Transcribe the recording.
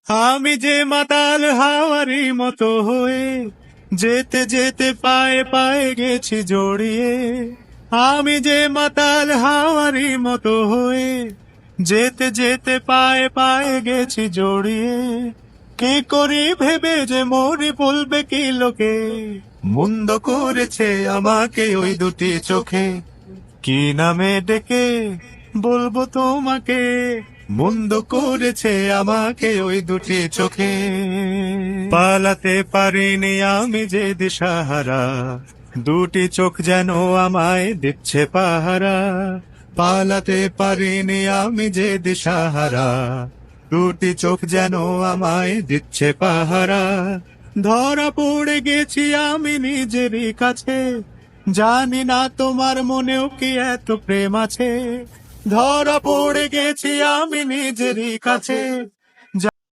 আমি যে মাতাল হাওয়ারি মতো হয়ে যেতে যেতে পায়ে পায়ে গেছি জড়িয়ে। আমি যে মাতাল হাওয়ারি মতো হয়ে যেতে যেতে পায়ে পায়ে গেছি জড়িয়ে। কি করি ভেবে যে মরি বলবে কি লোকে, মন্দ করেছে আমাকে ওই দুটি চোখে। কি নামে ডেকে বলবো তোমাকে, মন্দ করেছে আমাকে ওই দুটি চোখে। পালাতে পারিনি আমি যে দিশাহারা, দুটি চোখ যেন আমায় দিচ্ছে পাহারা। পালাতে পারিনি আমি যে দিশাহারা, দুটি চোখ যেন আমায় দিচ্ছে পাহারা। ধরা পড়ে গেছি আমি নিজেরই কাছে, জানি না তোমার মনেও কি এত প্রেম আছে। ধরা পড়ে গেছি আমি নিজেরই কাছে,